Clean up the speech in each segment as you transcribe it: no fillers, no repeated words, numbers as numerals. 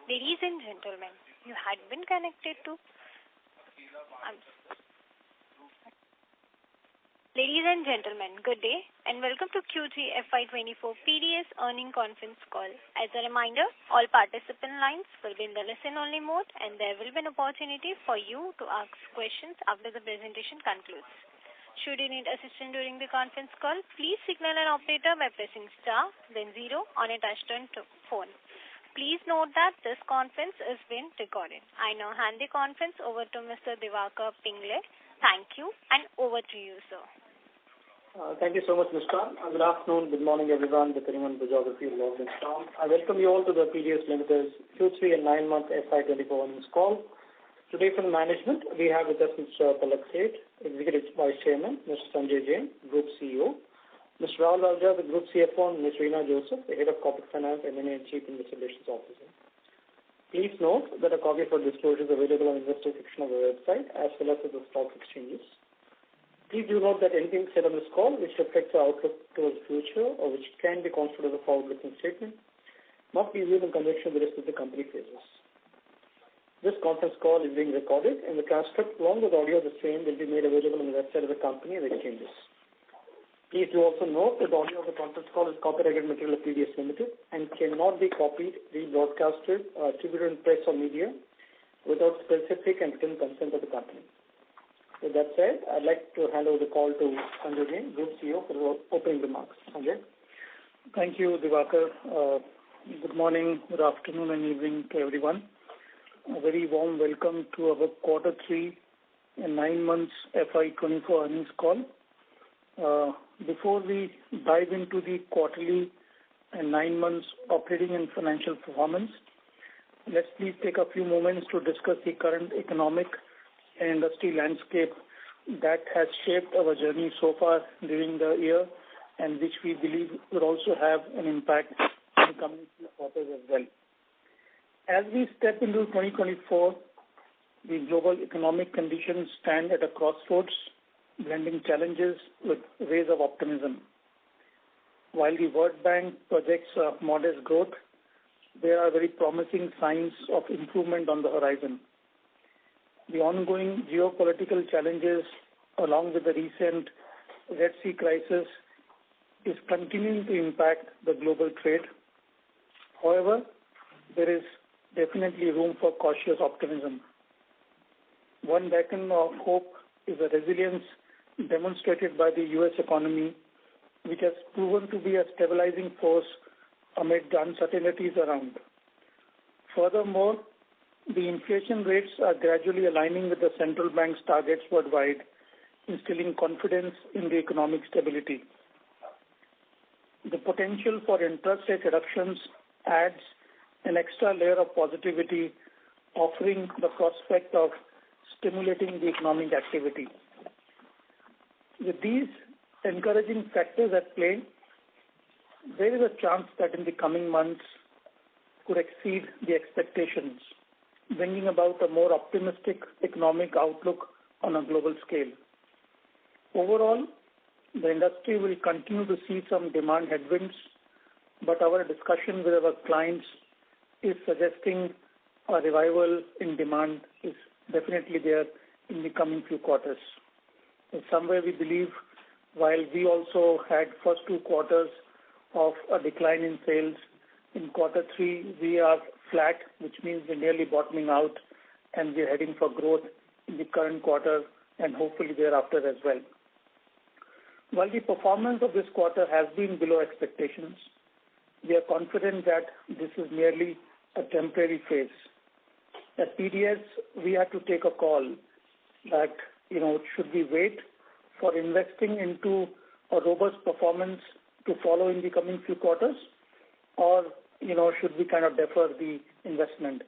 Ladies and gentlemen, you had been connected to... Ladies and gentlemen, good day and welcome to Q3 FY2024 PDS earning conference call. As a reminder, all participant lines will be in the listen-only mode and there will be an opportunity for you to ask questions after the presentation concludes. Should you need assistance during the conference call, please signal an operator by pressing star, then 0 on a touch-tone phone. Please note that this conference is being recorded. I now hand the conference over to Mr. Diwakar Pingle. Thank you and over to you, sir. Thank you so much, Muskan. Good afternoon, good morning, everyone, depending on the geography of London town. I welcome you all to the PDS Limited's Q3 and 9-month FY24 earnings call. Today from the management, we have with us Mr. Palak Seth, Executive Vice Chairman, Mr. Sanjay Jain, Group CEO, Mr. Rahul Raja, the Group CFO, and Ms. Reena Joseph, the Head of Corporate Finance, M&A and Chief Investor Relations Officer. Please note that a copy of our disclosure is available on the investor section of our website as well as at the stock exchanges. Please do note that anything said on this call which reflects our outlook towards the future or which can be considered as a forward-looking statement must be viewed in conjunction with the rest of the company faces. This conference call is being recorded and the transcript along with audio of the same will be made available on the website of the company and exchanges. Please do also note that the audio of the conference call is copyrighted material of PDS Limited and cannot be copied, rebroadcasted, or attributed in press or media without specific and written consent of the company. With that said, I'd like to hand over the call to Sanjay Jain, Group CEO, for the opening remarks. Sanjay. Thank you, Diwakar. Good morning, good afternoon, and evening to everyone. A very warm welcome to our Quarter 3 and 9 months FY24 earnings call. Before we dive into the quarterly and 9 months operating and financial performance, let's please take a few moments to discuss the current economic and industry landscape that has shaped our journey so far during the year and which we believe will also have an impact in the coming quarters as well. As we step into 2024, the global economic conditions stand at a crossroads, blending challenges with rays of optimism. While the World Bank projects modest growth, there are very promising signs of improvement on the horizon. The ongoing geopolitical challenges, along with the recent Red Sea crisis, is continuing to impact the global trade. However, there is definitely room for cautious optimism. One beacon of hope is the resilience demonstrated by the U.S. economy, which has proven to be a stabilizing force amid the uncertainties around. Furthermore, the inflation rates are gradually aligning with the central bank's targets worldwide, instilling confidence in the economic stability. The potential for interest rate reductions adds an extra layer of positivity, offering the prospect of stimulating the economic activity. With these encouraging factors at play, there is a chance that in the coming months could exceed the expectations, bringing about a more optimistic economic outlook on a global scale. Overall, the industry will continue to see some demand headwinds, but our discussion with our clients is suggesting a revival in demand is definitely there in the coming few quarters. In some way, we believe while we also had first 2 quarters of a decline in sales, in Quarter 3 we are flat, which means we're nearly bottoming out and we're heading for growth in the current quarter and hopefully thereafter as well. While the performance of this quarter has been below expectations, we are confident that this is merely a temporary phase. At PDS, we had to take a call that, should we wait for investing into a robust performance to follow in the coming few quarters, or, should we kind of defer the investment?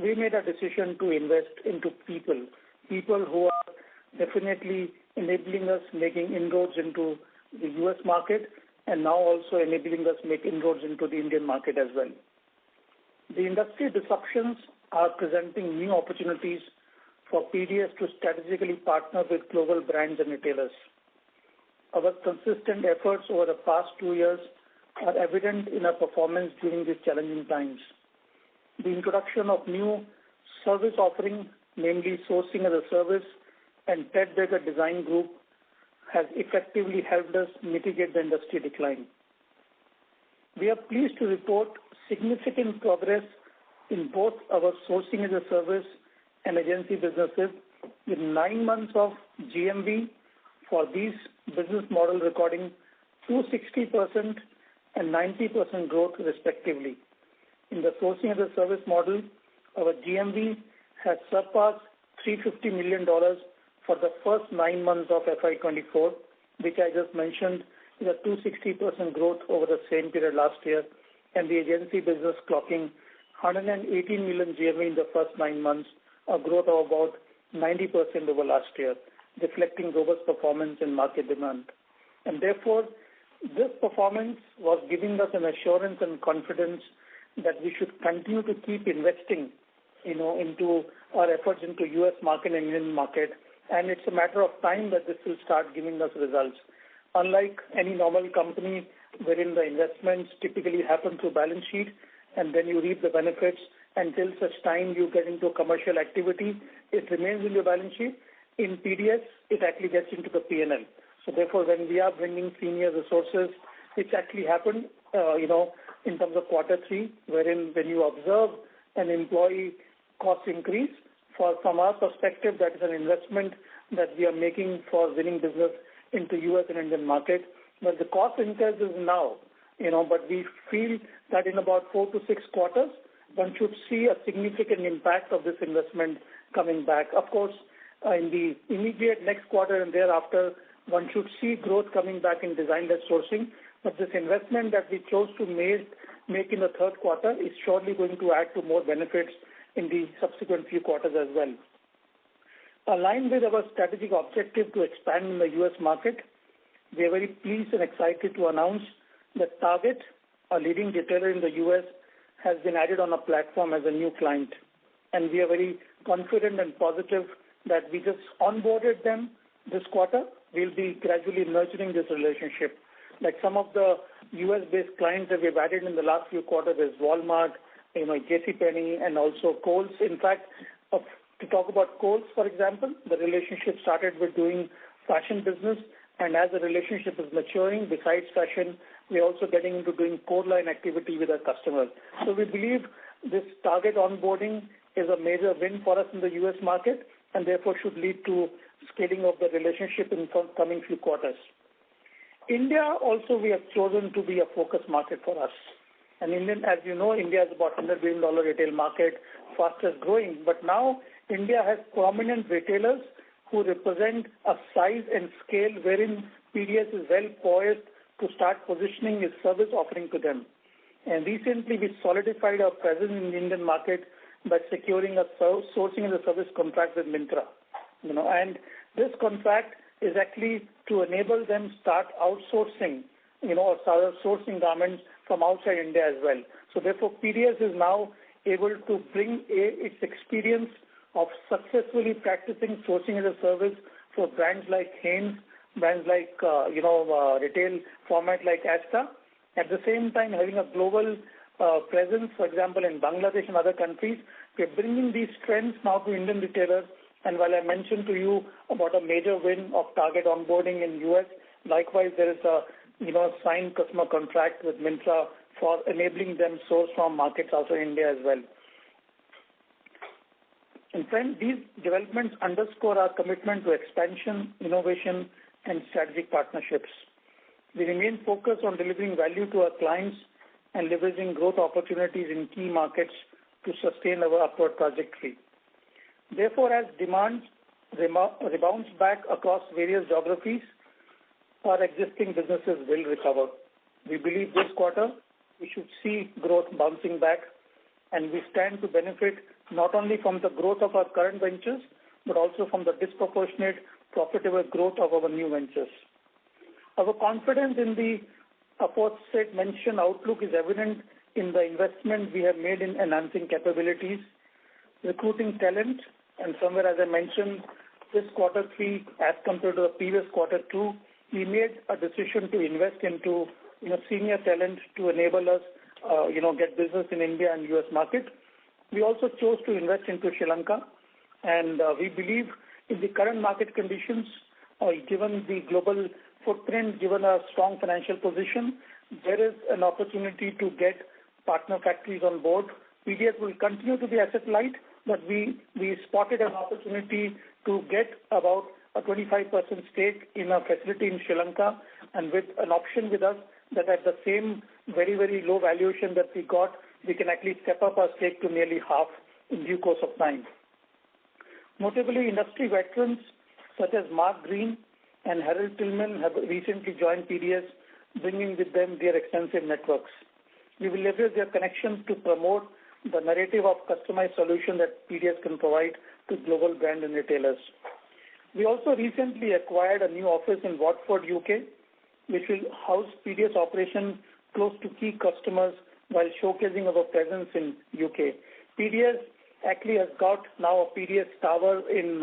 We made a decision to invest into people who are definitely enabling us making inroads into the U.S. market and now also enabling us make inroads into the Indian market as well. The industry disruptions are presenting new opportunities for PDS to strategically partner with global brands and retailers. Our consistent efforts over the past 2 years are evident in our performance during these challenging times. the introduction of new service offering, namely sourcing as a service and tech-data design group, has effectively helped us mitigate the industry decline. We are pleased to report significant progress in both our sourcing as a service and agency businesses, with 9 months of GMV for these business models recording 260% and 90% growth respectively. In the sourcing as a service model, our GMV has surpassed $350 million for the first 9 months of FY24, which I just mentioned is a 260% growth over the same period last year, and the agency business clocking 118 million GMV in the first 9 months, a growth of about 90% over last year, reflecting robust performance in market demand. And therefore, this performance was giving us an assurance and confidence that we should continue to keep investing, into our efforts into U.S. market and Indian market, and it's a matter of time that this will start giving us results. Unlike any normal company wherein the investments typically happen through balance sheet and then you reap the benefits until such time you get into commercial activity, it remains in your balance sheet. In PDS, it actually gets into the P&L. So therefore, when we are bringing senior resources, which actually happened, in terms of quarter 3, wherein when you observe an employee cost increase, from our perspective, that is an investment that we are making for winning business into U.S. and Indian market. But the cost increase is now, but we feel that in about 4 to 6 quarters, one should see a significant impact of this investment coming back. Of course, in the immediate next quarter and thereafter, one should see growth coming back in design-led sourcing. But this investment that we chose to make in the third quarter is surely going to add to more benefits in the subsequent few quarters as well. Aligned with our strategic objective to expand in the U.S. market, we are very pleased and excited to announce that Target, a leading retailer in the U.S., has been added on a platform as a new client. And we are very confident and positive that we just onboarded them this quarter. We'll be gradually nurturing this relationship. Like some of the U.S.-based clients that we've added in the last few quarters is Walmart, JCPenney, and also Kohl's. In fact, to talk about Kohl's, for example, the relationship started with doing fashion business, and as the relationship is maturing, besides fashion, we're also getting into doing core line activity with our customers. So we believe this Target onboarding is a major win for us in the U.S. market, and therefore should lead to scaling of the relationship in the coming few quarters. India also we have chosen to be a focus market for us. And as you know, India is about $100 billion retail market, fastest growing. But now India has prominent retailers who represent a size and scale wherein PDS is well poised to start positioning its service offering to them. And recently we solidified our presence in the Indian market by securing a sourcing as a service contract with Myntra. And this contract is actually to enable them start outsourcing, or sourcing garments from outside India as well. So therefore, PDS is now able to bring its experience of successfully practicing sourcing as a service for brands like Hanes, brands like, retail format like Asta. At the same time, having a global presence, for example, in Bangladesh and other countries, we're bringing these trends now to Indian retailers. And while I mentioned to you about a major win of Target onboarding in U.S., likewise there is a signed customer contract with Myntra for enabling them source from markets outside India as well. And friends, these developments underscore our commitment to expansion, innovation, and strategic partnerships. We remain focused on delivering value to our clients and leveraging growth opportunities in key markets to sustain our upward trajectory. Therefore, as demand rebounds back across various geographies, our existing businesses will recover. We believe this quarter we should see growth bouncing back, and we stand to benefit not only from the growth of our current ventures, but also from the disproportionate profitable growth of our new ventures. Our confidence in the aforesaid mentioned outlook is evident in the investment we have made in enhancing capabilities, recruiting talent, and somewhere, as I mentioned, this quarter 3 as compared to the previous quarter 2, we made a decision to invest into senior talent to enable us get business in India and US market. We also chose to invest into Sri Lanka, and we believe in the current market conditions, given the global footprint, given our strong financial position, there is an opportunity to get partner factories on board. PDS will continue to be asset light, but we spotted an opportunity to get about a 25% stake in a facility in Sri Lanka, and with an option with us that at the same very, very low valuation that we got, we can actually step up our stake to nearly half in due course of time. Notably, industry veterans such as Mark Green and Harold Tillman have recently joined PDS, bringing with them their extensive networks. We will leverage their connections to promote the narrative of customized solution that PDS can provide to global brand and retailers. We also recently acquired a new office in Watford, UK, which will house PDS operation close to key customers while showcasing our presence in UK. PDS actually has got now a PDS tower in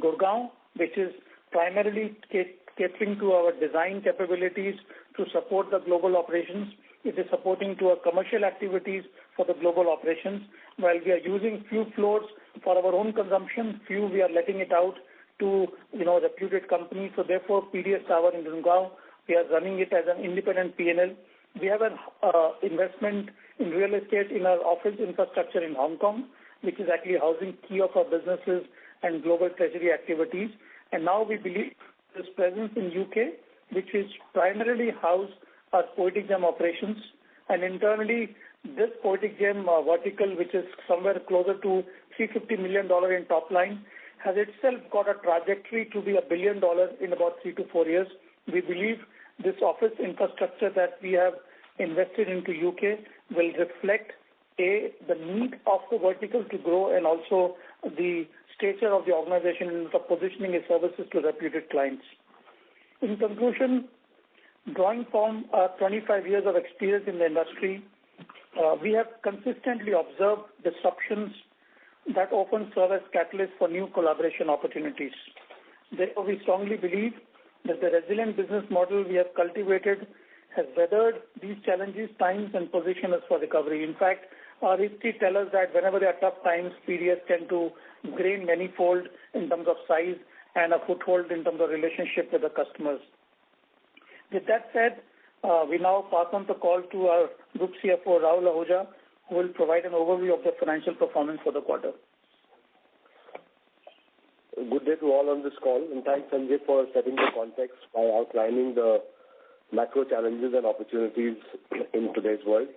Gurgaon, which is primarily catering to our design capabilities to support the global operations. It is supporting to our commercial activities for the global operations. While we are using few floors for our own consumption, few we are letting it out to reputed companies. So therefore, PDS tower in Gurgaon, we are running it as an independent P&L. We have an investment in real estate in our office infrastructure in Hong Kong, which is actually housing key of our businesses and global treasury activities. And now we believe this presence in UK, which is primarily house our Poetic Gem operations, and internally this Poetic Gem vertical, which is somewhere closer to $350 million in top line, has itself got a trajectory to be $1 billion in about 3 to 4 years. We believe this office infrastructure that we have invested into UK will reflect the need of the vertical to grow, and also the stature of the organization in terms of positioning its services to reputed clients. In conclusion, drawing from our 25 years of experience in the industry, we have consistently observed disruptions that often serve as catalysts for new collaboration opportunities. Therefore, we strongly believe that the resilient business model we have cultivated has weathered these challenges times and position us for recovery. In fact, our history tells us that whenever there are tough times, PDS tend to gain manifold in terms of size and a foothold in terms of relationship with the customers. With that said, we now pass on the call to our Group CFO, Rahul Ahuja, who will provide an overview of the financial performance for the quarter. Good day to all on this call, and thanks, Sanjay, for setting the context by outlining the macro challenges and opportunities in today's world.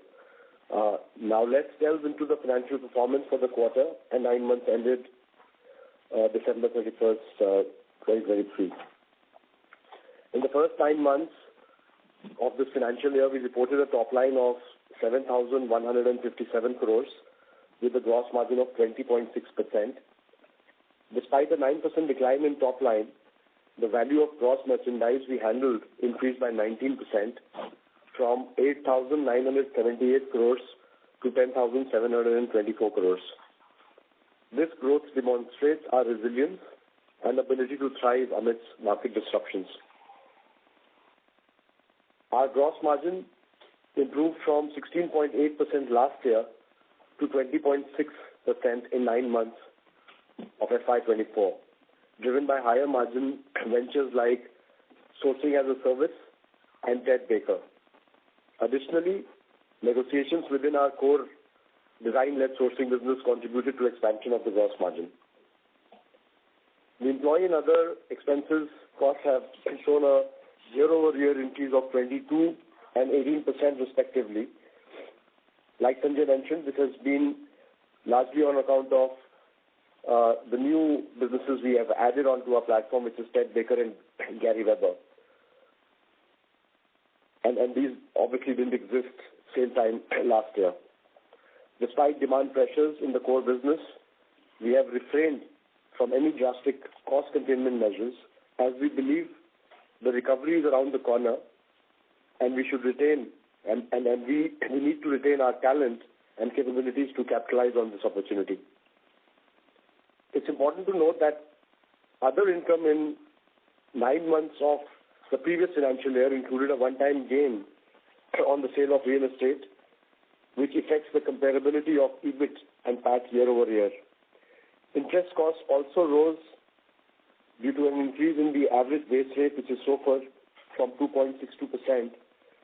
Now let's delve into the financial performance for the quarter and 9 months ended December 31st, 2023. In the first 9 months of this financial year, we reported a top line of 7,157 crores with a gross margin of 20.6%. Despite a 9% decline in top line, the value of gross merchandise we handled increased by 19% from 8,978 crores to 10,724 crores. This growth demonstrates our resilience and ability to thrive amidst market disruptions. Our gross margin improved from 16.8% last year to 20.6% in 9 months of FY24, driven by higher margin ventures like sourcing as a service and Ted Baker. Additionally, negotiations within our core design-led sourcing business contributed to expansion of the gross margin. The employee and other expenses costs have shown a year-over-year increase of 22 and 18% respectively. Like Sanjay mentioned, this has been largely on account of the new businesses we have added onto our platform, which is Ted Baker and Gary Weber. And these obviously didn't exist same time last year. Despite demand pressures in the core business, we have refrained from any drastic cost containment measures, as we believe the recovery is around the corner, and we should retain and we need to retain our talent and capabilities to capitalize on this opportunity. It's important to note that other income in 9 months of the previous financial year included a one-time gain on the sale of real estate, which affects the comparability of EBIT and PAT year-over-year. Interest costs also rose due to an increase in the average base rate, which is SOFR, from 2.62%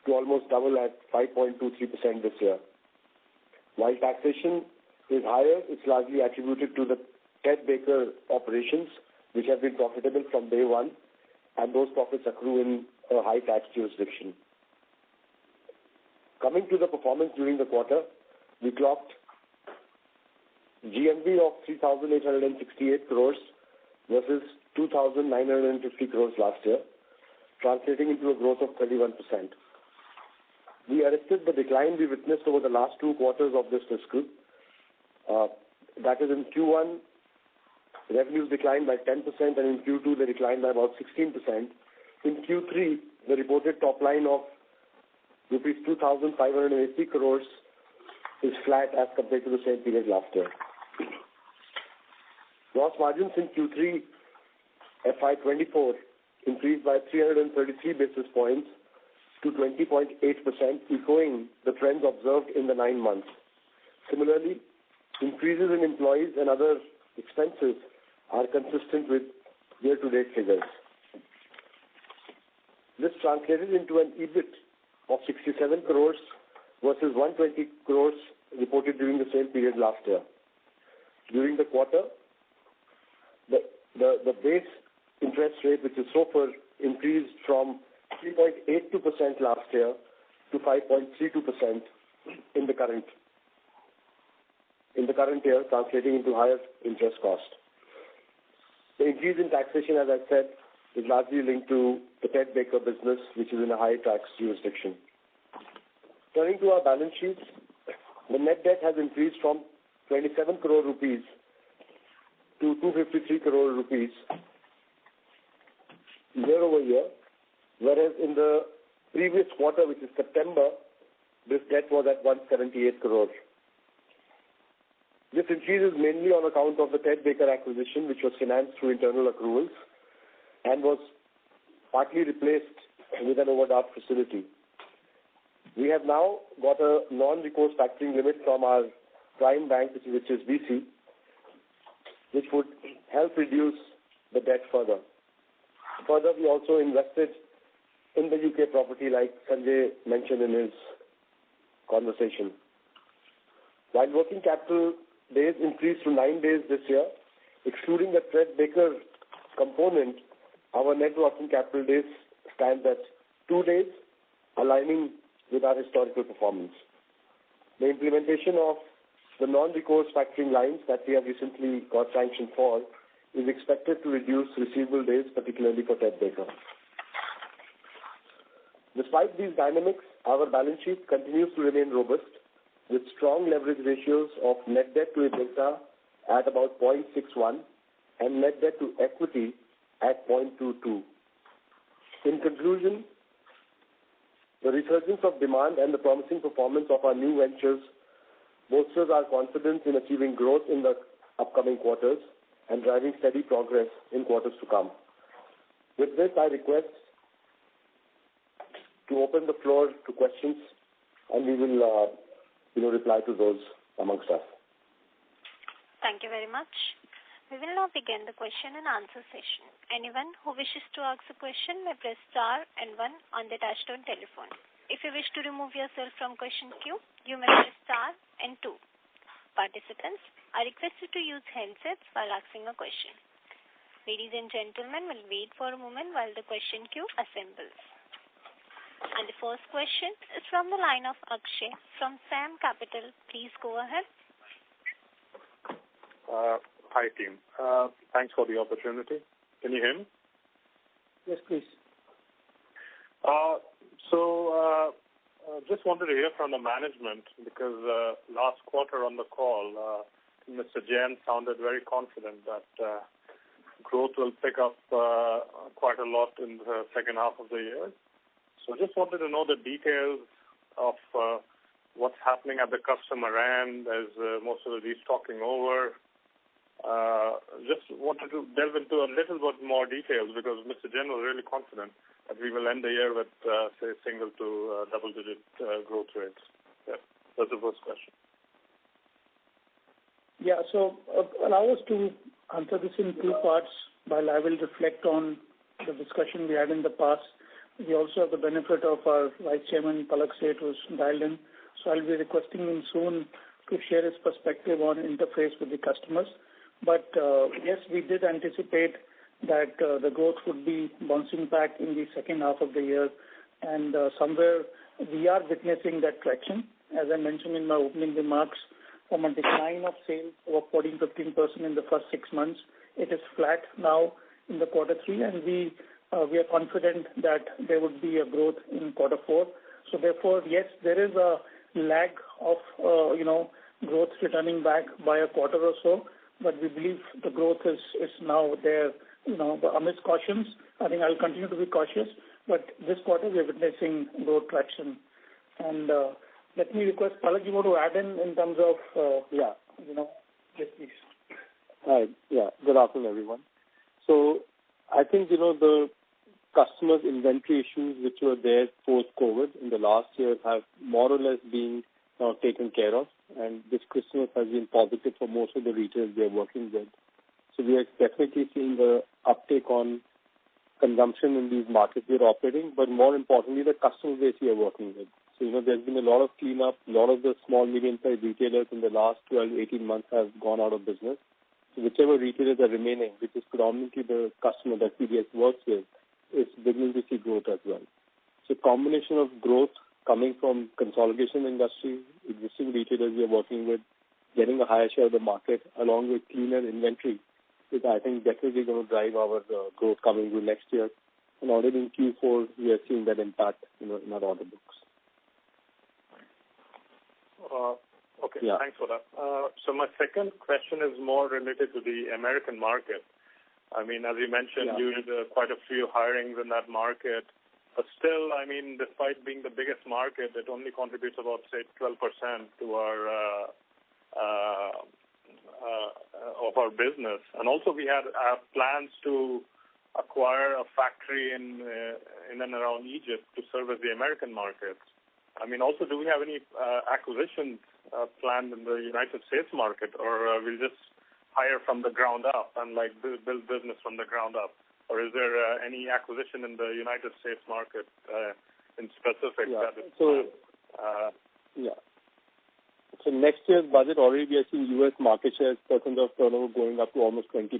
to almost double at 5.23% this year. While taxation is higher, it's largely attributed to the Ted Baker operations, which have been profitable from day one, and those profits accrue in a high tax jurisdiction. Coming to the performance during the quarter, we clocked GMV of 3,868 crores versus 2,950 crores last year, translating into a growth of 31%. We arrested the decline we witnessed over the last 2 quarters of this fiscal. That is, in Q1, revenues declined by 10%, and in Q2, they declined by about 16%. In Q3, the reported top line of rupees 2,580 crores is flat as compared to the same period last year. Gross margins in Q3 FY24 increased by 333 basis points to 20.8%, echoing the trends observed in the 9 months. Similarly, increases in employees and other expenses are consistent with year-to-date figures. This translated into an EBIT of 67 crores versus 120 crores reported during the same period last year. During the quarter, the base interest rate, which is SOFR, increased from 3.82% last year to 5.32% in the current year, translating into higher interest cost. The increase in taxation, as I said, is largely linked to the Ted Baker business, which is in a high tax jurisdiction. Turning to our balance sheets, the net debt has increased from 27 crore rupees to 253 crore rupees year-over-year, whereas in the previous quarter, which is September, this debt was at 178 crore. This increase is mainly on account of the Ted Baker acquisition, which was financed through internal accruals and was partly replaced with an overdraft facility. We have now got a non-recourse factoring limit from our prime bank, which is BC, which would help reduce the debt further. Further, we also invested in the UK property, like Sanjay mentioned in his conversation. While working capital days increased to 9 days this year, excluding the Ted Baker component, our net working capital days stands at 2 days, aligning with our historical performance. The implementation of the non-recourse factoring lines that we have recently got sanctioned for is expected to reduce receivable days, particularly for Ted Baker. Despite these dynamics, our balance sheet continues to remain robust, with strong leverage ratios of net debt to EBITDA at about 0.61 and net debt to equity at 0.22. In conclusion, the resurgence of demand and the promising performance of our new ventures bolsters our confidence in achieving growth in the upcoming quarters and driving steady progress in quarters to come. With this, I request to open the floor to questions, and we will reply to those amongst us. Thank you very much. We will now begin the question and answer session. Anyone who wishes to ask a question may press star and 1 on the touchtone telephone. If you wish to remove yourself from question queue, you may press star and 2. Participants are requested to use handsets while asking a question. Ladies and gentlemen, we'll wait for a moment while the question queue assembles. And the first question is from the line of Akshay from Sam Capital. Please go ahead. Hi, team. Thanks for the opportunity. Can you hear me? Yes, please. Just wanted to hear from the management because last quarter on the call, Mr. Jain sounded very confident that growth will pick up quite a lot in the second half of the year. So just wanted to know the details of what's happening at the customer end as most of the restocking over. Just wanted to delve into a little bit more details because Mr. Jain was really confident that we will end the year with, say, single to double-digit growth rates. Yeah, that's the first question. Yeah, so allow us to answer this in two parts. While I will reflect on the discussion we had in the past, we also have the benefit of our Vice Chairman, Palak Seth, who's dialed in. So I'll be requesting him soon to share his perspective on interface with the customers. But yes, we did anticipate that the growth would be bouncing back in the second half of the year. And somewhere we are witnessing that traction. As I mentioned in my opening remarks, from a decline of sales of 14-15% in the first 6 months, it is flat now in the quarter 3, and we are confident that there would be a growth in quarter 4. So therefore, yes, there is a lag of growth returning back by a quarter or so, but we believe the growth is now there. Amidst cautions, I think I'll continue to be cautious, but this quarter we are witnessing growth traction. And let me request Palak, you want to add in terms of yes, please. Hi. Yeah. Good afternoon, everyone. So I think, the customers' inventory issues which were there post-COVID in the last year have more or less been taken care of, and this Christmas has been positive for most of the retailers we are working with. So we are definitely seeing the uptake on consumption in these markets we are operating, but more importantly, the customer base we are working with. So, there's been a lot of cleanup. A lot of the small, medium-sized retailers in the last 12, 18 months have gone out of business. So whichever retailers are remaining, which is predominantly the customer that PDS works with, is beginning to see growth as well. So combination of growth coming from consolidation industry, existing retailers we are working with, getting a higher share of the market, along with cleaner inventory, is, I think, definitely going to drive our growth coming into next year. And already in Q4, we are seeing that impact in our order books. Okay, yeah. Thanks for that. So my second question is more related to the American market. I mean, as you mentioned, you did quite a few hirings in that market. But still, I mean, despite being the biggest market, it only contributes about, say, 12% to our of our business. And also we had plans to acquire a factory in and around Egypt to service the American markets. I mean, also, do we have any acquisitions planned in the United States market, or we'll just hire from the ground up and build business from the ground up? Or is there any acquisition in the United States market in specific? So next year's budget already we are seeing U.S. market share percent of turnover going up to almost 20%.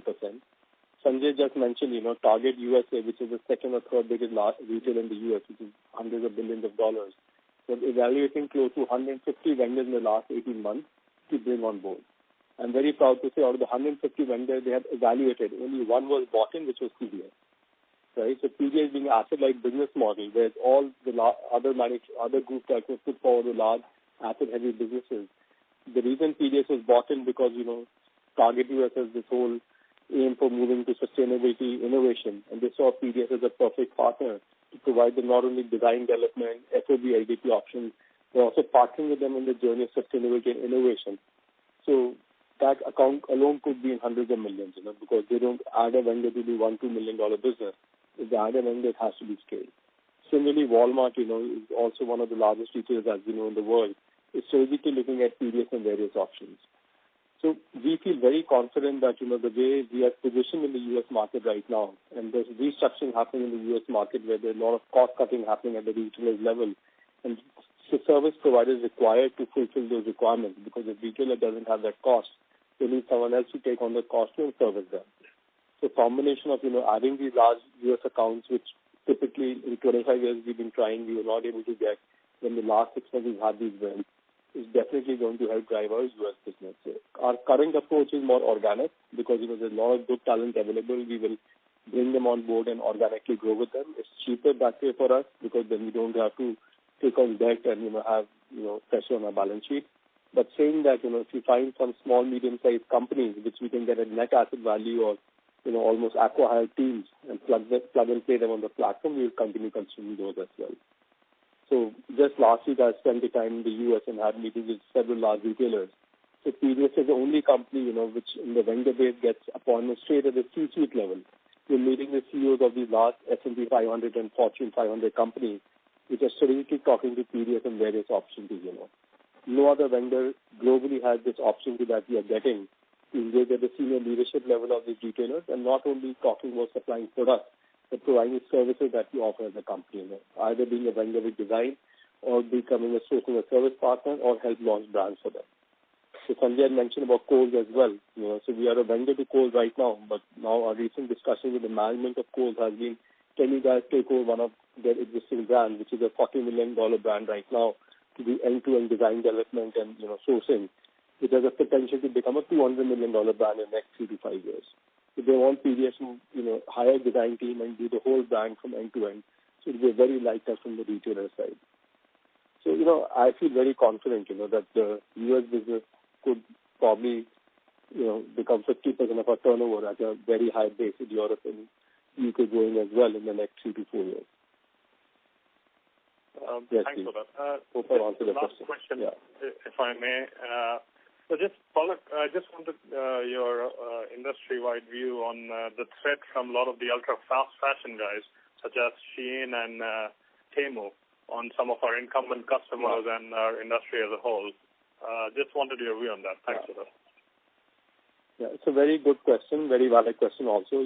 Sanjay just mentioned, Target USA, which is the second or third biggest retailer in the U.S., which is hundreds of billions of dollars, was evaluating close to 150 vendors in the last 18 months to bring on board. I'm very proud to say out of the 150 vendors they have evaluated, only one was bought in, which was PDS. Right? So PDS being an asset-like business model, where all the other groups that were put forward were large asset-heavy businesses. The reason PDS was bought in because, Target US has this whole aim for moving to sustainability innovation, and they saw PDS as a perfect partner to provide them not only design development, FOB, LDP options, but also partnering with them in the journey of sustainability and innovation. So that account alone could be in hundreds of millions, because they don't add a vendor to do $1-2 million business. If they add a vendor, it has to be scaled. Similarly, Walmart, is also one of the largest retailers, as we know, in the world, is surgically looking at PDS and various options. So we feel very confident that, the way we are positioned in the U.S. market right now, and there's restructuring happening in the U.S. market where there's a lot of cost-cutting happening at the retailer's level, and the service providers required to fulfill those requirements, because if retailer doesn't have that cost, they need someone else to take on the cost and service them. So combination of, adding these large U.S. accounts, which typically in 25 years we've been trying, we were not able to get. In the last 6 months we've had these wins, is definitely going to help drive our U.S. business. So our current approach is more organic because, there's a lot of good talent available. We will bring them on board and organically grow with them. It's cheaper that way for us because then we don't have to take on debt and, have, pressure on our balance sheet. But saying that, if you find some small, medium-sized companies which we can get a net asset value or, almost acqui-hire teams and plug and play them on the platform, we will continue consuming those as well. So just last week I spent the time in the U.S. and had meetings with several large retailers. So PDS is the only company, which in the vendor base gets appointments straight at the C-suite level. We're meeting the CEOs of these large S&P 500 and Fortune 500 companies, which are strategically talking to PDS and various options, no other vendor globally has this opportunity that we are getting to engage at the senior leadership level of these retailers, and not only talking about supplying products, but providing services that we offer as a company, either being a vendor with design or becoming a sourcing a service partner or help launch brands for them. So Sanjay had mentioned about Kohl's as well. So we are a vendor to Kohl's right now, but now our recent discussion with the management of Kohl's has been, can you guys take over one of their existing brands, which is a $40 million brand right now, to do end-to-end design development and sourcing, which has a potential to become a $200 million brand in the next 3 to 5 years. So they want PDS to hire a design team and do the whole brand from end to end. So it will be very light touch from the retailer side. So I feel very confident that the US business could probably become 50% of our turnover at a very high base in Europe and UK growing as well in the next 3 to 4 years. Yes, thanks for that. Hope I answered the question, if I may. So I just wanted your industry-wide view on the threat from a lot of the ultra-fast fashion guys, such as Shein and Temu, on some of our incumbent customers and our industry as a whole. Just wanted your view on that. Thanks for that. Yeah, it's a very good question, very valid question also.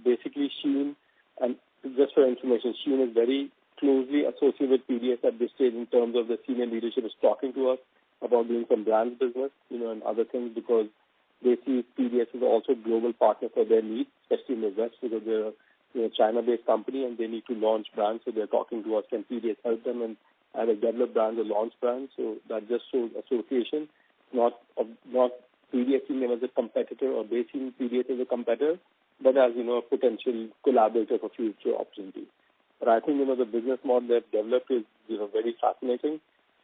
Basically Shein, and just for information, Shein is very closely associated with PDS at this stage in terms of the senior leadership is talking to us about doing some brand business, and other things, because they see PDS as also a global partner for their needs, especially in the West, because they're a China-based company and they need to launch brands. So they're talking to us, can PDS help them and either develop brands or launch brands? So that just shows association, not PDS seeing them as a competitor or they seeing PDS as a competitor, but as a potential collaborator for future opportunities. But I think the business model they've developed is very fascinating,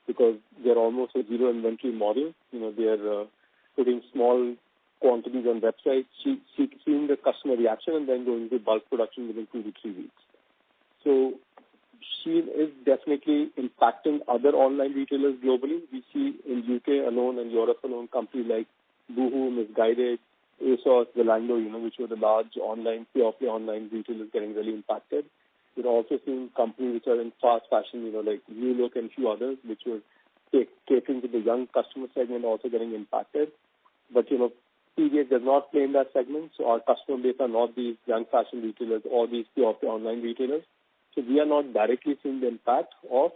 because they're almost a zero inventory model. They're putting small quantities on websites, seeing the customer reaction, and then going to bulk production within 2 to 3 weeks. So Shein is definitely impacting other online retailers globally. We see in UK alone and Europe alone companies like Boohoo, Misguided, ASOS, Zalando, which were the large online, pure play online retailers getting really impacted. We're also seeing companies which are in fast fashion, like New Look and a few others, which were catering to the young customer segment, also getting impacted. But, PDS does not play in that segment, so our customer base are not these young fashion retailers or these pure play online retailers. So we are not directly seeing the impact of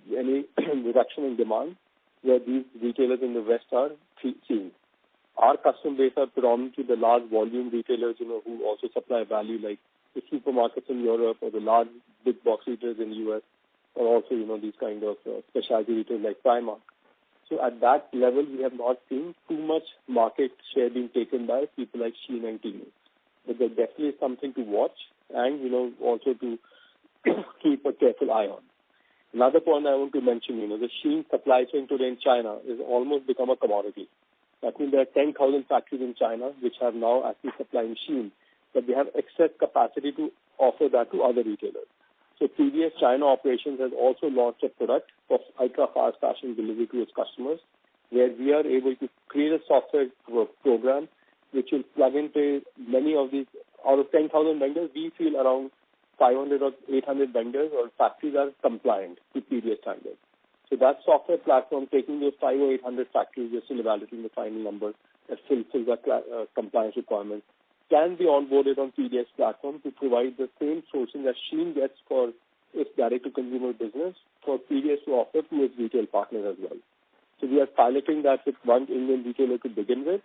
any reduction in demand where these retailers in the West are seeing. Our customer base are predominantly the large volume retailers, who also supply value, like the supermarkets in Europe or the large big box retailers in the US, or also, these kind of specialty retailers like Primark. So at that level, we have not seen too much market share being taken by people like Shein and Temu. But there definitely is something to watch and, also to keep a careful eye on. Another point I want to mention, the Shein supply chain today in China is almost become a commodity. That means there are 10,000 factories in China which have now actually supplying Shein, but they have excess capacity to offer that to other retailers. So PDS China operations has also launched a product for ultra-fast fashion delivery to its customers, where we are able to create a software program which will plug into many of these. Out of 10,000 vendors, we feel around 500 or 800 vendors or factories are compliant to PDS standards. So that software platform, taking those 500 or 800 factories, we're still evaluating the final number that fulfills our compliance requirements, can be onboarded on PDS platform to provide the same sourcing that Shein gets for its direct-to-consumer business for PDS to offer to its retail partners as well. So we are piloting that with one Indian retailer to begin with,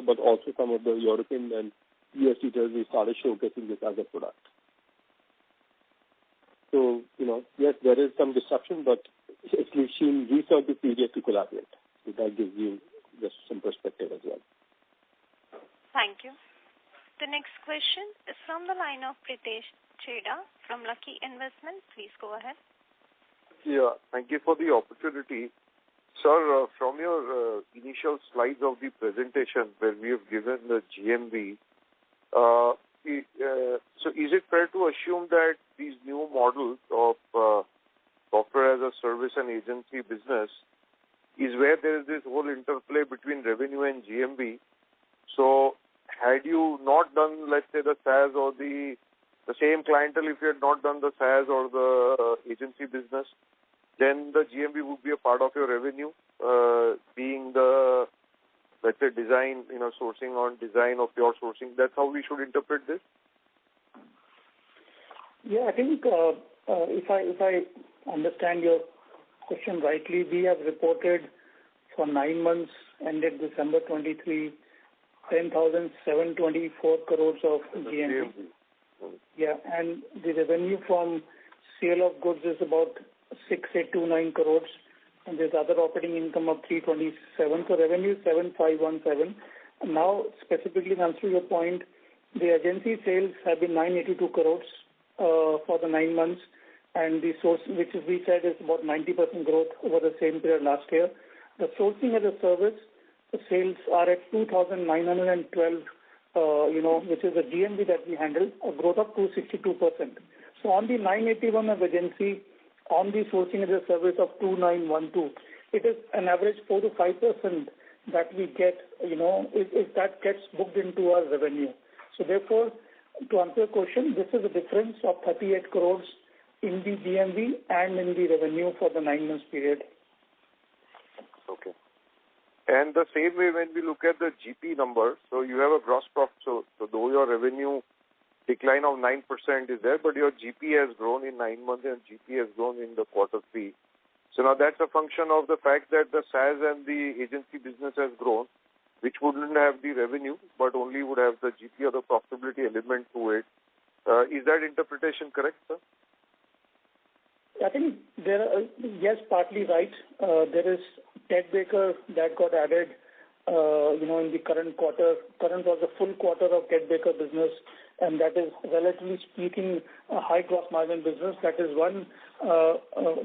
but also some of the European and US retailers we started showcasing this as a product. So, yes, there is some disruption, but actually Shein reached out to PDS to collaborate. So that gives you just some perspective as well. Thank you. The next question is from the line of Pritesh Chheda from Lucky Investment. Please go ahead. Yeah, thank you for the opportunity. Sir, from your initial slides of the presentation where we have given the GMV, so is it fair to assume that these new models of software as a service and agency business is where there is this whole interplay between revenue and GMV? So had you not done, let's say, the SaaS or the same clientele, if you had not done the SaaS or the agency business, then the GMV would be a part of your revenue, being the, let's say, design, sourcing on design or pure sourcing. That's how we should interpret this? Yeah, I think if I understand your question rightly, we have reported for 9 months ended December 23, 10,724 crores of GMV. Yeah, and the revenue from sale of goods is about 6,829 crores, and there's other operating income of 327. So revenue is 7,517. And now, specifically to answer your point, the agency sales have been 982 crores for the 9 months, and the source, which is, we said, is about 90% growth over the same period last year. The sourcing as a service, the sales are at 2,912, which is the GMV that we handle, a growth of 262%. So on the 981 of agency, on the sourcing as a service of 2912, it is an average 4 to 5% that we get, if that gets booked into our revenue. So therefore, to answer your question, this is a difference of 38 crores in the GMV and in the revenue for the 9 months period. Okay. And the same way when we look at the GP number, so you have a gross profit, so though your revenue decline of 9% is there, but your GP has grown in 9 months and GP has grown in the quarter 3. So now that's a function of the fact that the SaaS and the agency business has grown, which wouldn't have the revenue, but only would have the GP or the profitability element to it. Is that interpretation correct, sir? I think yes, partly right. There is Tech Baker that got added, in the current quarter. Current was a full quarter of Tech Baker business, and that is, relatively speaking, a high gross margin business. That is one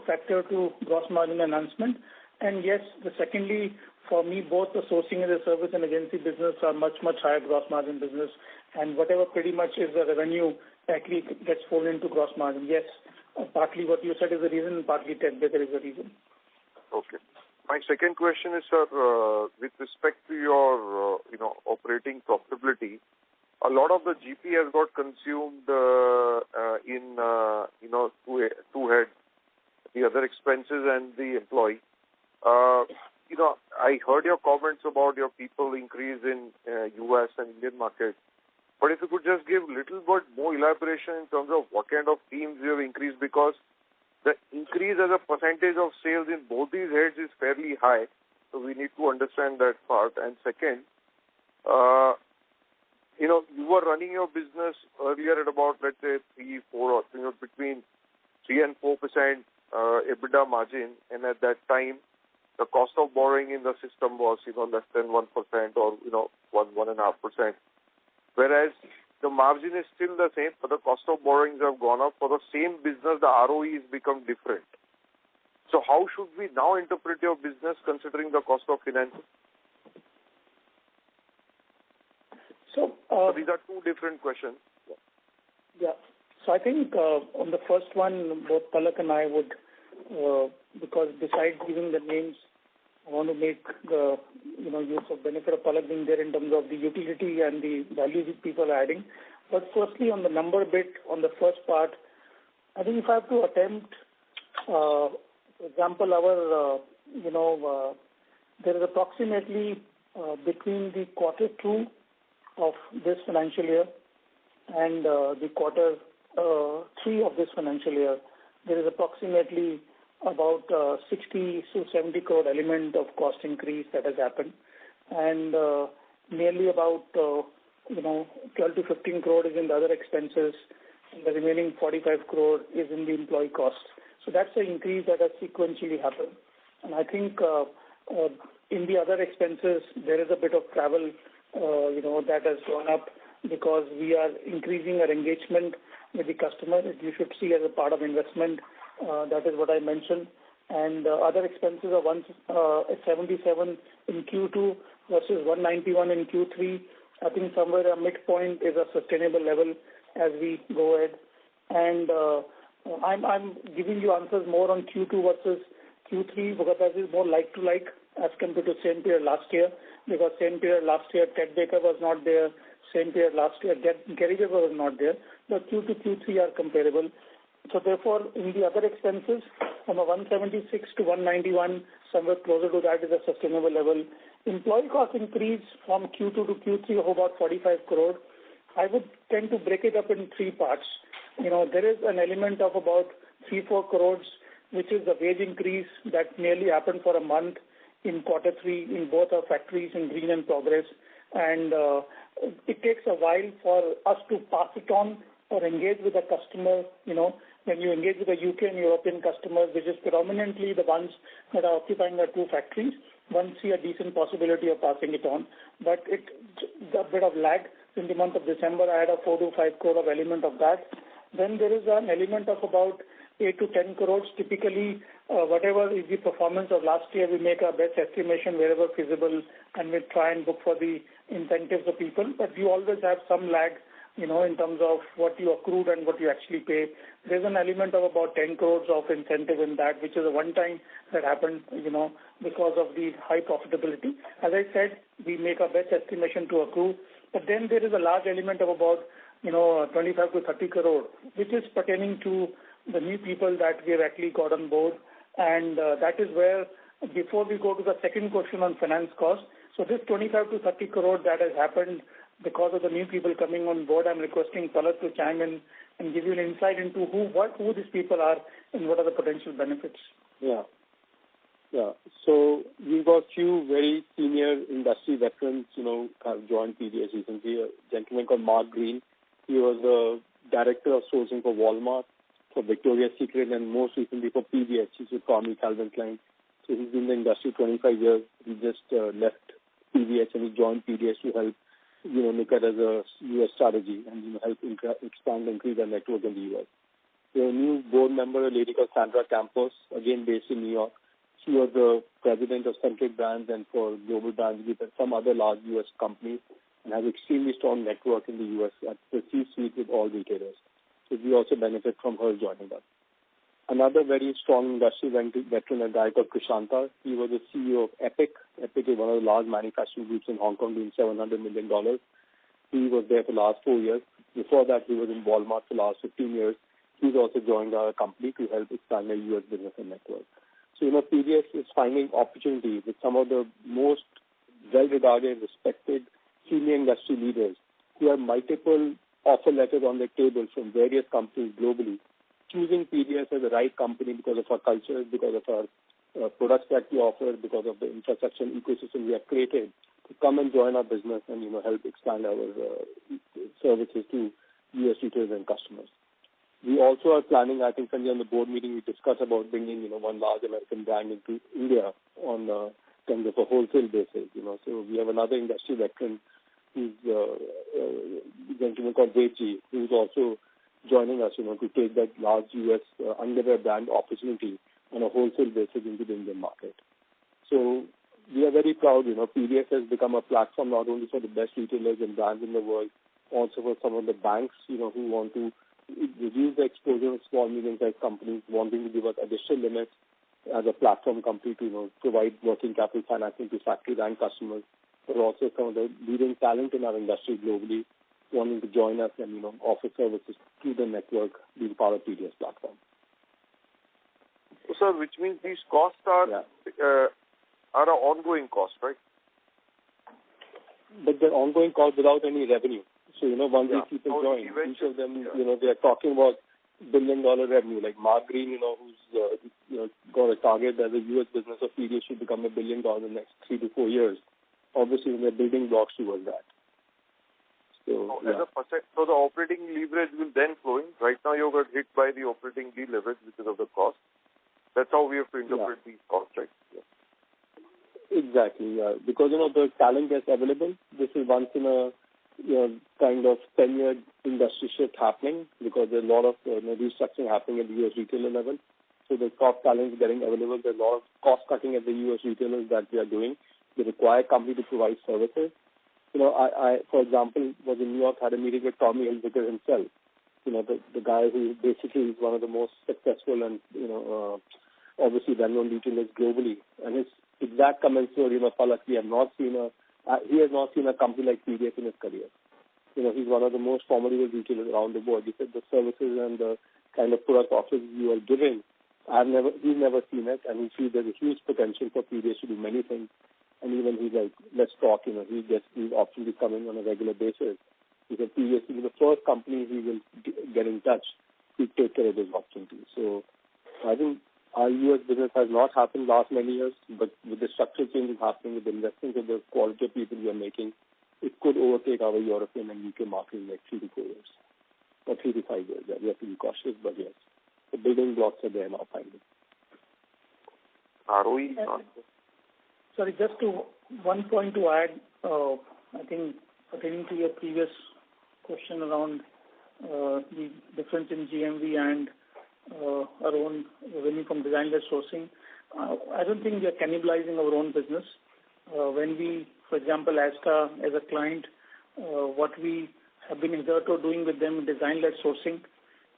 factor to gross margin enhancement. And yes, secondly, for me, both the sourcing as a service and agency business are much, much higher gross margin business. And whatever pretty much is the revenue actually gets folded into gross margin. Yes, partly what you said is the reason, partly Tech Baker is the reason. Okay. My second question is, sir, with respect to your, operating profitability, a lot of the GP has got consumed in, two heads, the other expenses and the employee. I heard your comments about your people increase in US and Indian market. But if you could just give a little bit more elaboration in terms of what kind of teams you have increased, because the increase as a percentage of sales in both these heads is fairly high. So we need to understand that part. And second, you were running your business earlier at about, let's say, 3, 4, or between 3 and 4% EBITDA margin. And at that time, the cost of borrowing in the system was, less than 1% or, 1.5%. Whereas the margin is still the same, but the cost of borrowings have gone up. For the same business, the ROEs become different. So how should we now interpret your business considering the cost of financing? So these are two different questions. Yeah. So I think on the first one, both Palak and I would, because besides giving the names, I want to make the use of benefit of Palak being there in terms of the utility and the value that people are adding. But firstly, on the number bit, on the first part, I think if I have to attempt, for example, our, there is approximately between the quarter 2 of this financial year and the quarter 3 of this financial year, there is approximately about 60 to 70 crore element of cost increase that has happened, and nearly about 12 to 15 crore is in the other expenses, and the remaining 45 crore is in the employee costs. So that's the increase that has sequentially happened. And I think in the other expenses, there is a bit of travel, that has gone up because we are increasing our engagement with the customer. You should see as a part of investment. That is what I mentioned. And other expenses are 77 in Q2 versus 191 in Q3. I think somewhere a midpoint is a sustainable level as we go ahead. And I'm giving you answers more on Q2 versus Q3 because that is more like to like as compared to same period last year. Because same period last year, Tech Baker was not there. Same period last year, Gary Weber was not there. But Q2, Q3 are comparable. So therefore, in the other expenses, from a 176 to 191, somewhere closer to that is a sustainable level. Employee cost increase from Q2 to Q3 of about 45 crore. I would tend to break it up in three parts. There is an element of about 3-4 crores, which is the wage increase that nearly happened for a month in quarter 3 in both our factories in Green and Progress. And it takes a while for us to pass it on or engage with the customer. When you engage with the UK and European customers, which is predominantly the ones that are occupying the two factories, one see a decent possibility of passing it on. But it's a bit of lag. In the month of December, I had a 4 to 5 crore of element of that. Then there is an element of about 8 to 10 crores. Typically, whatever is the performance of last year, we make our best estimation wherever feasible, and we try and book for the incentives of people. But you always have some lag, in terms of what you accrued and what you actually pay. There's an element of about 10 crores of incentive in that, which is a one-time that happened, because of the high profitability. As I said, we make our best estimation to accrue. But then there is a large element of about, 25 to 30 crore, which is pertaining to the new people that we have actually got on board. And that is where, before we go to the second question on finance cost, so this 25 to 30 crore that has happened because of the new people coming on board, I'm requesting Palak to chime in and give you an insight into who these people are and what are the potential benefits. Yeah. So we've got few very senior industry veterans, have joined PDS recently. A gentleman called Mark Green. He was the director of sourcing for Walmart, for Victoria's Secret, and most recently for PDS. He's with Tommy Calvin Klein. So he's been in the industry 25 years. He just left PDS and he joined PDS to help, look at as a U.S. strategy and help expand and increase our network in the U.S. We have a new board member, a lady called Sandra Campos, again based in New York. She was the president of Centric Brands and for Global Brands Group and some other large U.S. companies, and has extremely strong network in the U.S. at the C-suite with all retailers. So we also benefit from her joining us. Another very strong industry veteran, a guy called Krishanta. He was the CEO of Epic. Epic is one of the large manufacturing groups in Hong Kong doing $700 million. He was there for the last 4 years. Before that, he was in Walmart for the last 15 years. He's also joined our company to help expand our U.S. business and network. So, PDS is finding opportunity with some of the most well-regarded, respected senior industry leaders who have multiple offer letters on their table from various companies globally, choosing PDS as the right company because of our culture, because of our products that we offer, because of the infrastructure and ecosystem we have created, to come and join our business and, help expand our services to U.S. retailers and customers. We also are planning, I think, Sanjay, on the board meeting, we discussed about bringing, one large American brand into India on kind of a wholesale basis, So we have another industry veteran who's a gentleman called Vechi, who's also joining us, to take that large U.S. underwear brand opportunity on a wholesale basis into the Indian market. So we are very proud, PDS has become a platform not only for the best retailers and brands in the world, also for some of the banks, who want to reduce the exposure of small, medium-sized companies, wanting to give us additional limits as a platform company to, provide working capital financing to factories and customers, but also some of the leading talent in our industry globally wanting to join us and, offer services to the network being part of PDS platform. So, sir, which means these costs are an ongoing cost, right? But they're ongoing costs without any revenue. So, once these people join, each of them, they are talking about $1 billion revenue. Like Mark Green, who's, got a target that the U.S. business of PDS should become $1 billion in the next 3 to 4 years. Obviously, they're building blocks towards that. So, so the operating leverage will then flow in. Right now, you got hit by the operating leverage because of the cost. That's how we have to interpret these costs, right? Yeah. Exactly, yeah. Because, the talent is available. This is once in a, kind of 10-year industry shift happening because there's a lot of restructuring happening at the U.S. retailer level. So the top talent is getting available. There's a lot of cost cutting at the U.S. retailers that we are doing. They require company to provide services. I for example, was in New York, had a meeting with Tommy Hilfiger himself. The guy who basically is one of the most successful and, obviously well-known retailers globally. And his exact comments were, Palak, he has not seen a company like PDS in his career. He's one of the most formidable retailers around the world. He said the services and the kind of product offers you are giving He's never seen it, and he sees there's a huge potential for PDS to do many things. And even he's like, let's talk, he gets these opportunities coming on a regular basis. He said PDS will be the first company he will get in touch to take care of those opportunities. So I think our US business has not happened last many years, but with the structural changes happening, with the investments of the quality of people we are making, it could overtake our European and UK market in the next 3 to 4 years, or 3 to 5 years. We have to be cautious, but yes, the building blocks are there now finally. ROE? Sorry, just one point to add. I think pertaining to your previous question around the difference in GMV and our own revenue from design-led sourcing, I don't think we are cannibalizing our own business. When we, for example, Asta as a client, what we have been exerted doing with them design-led sourcing,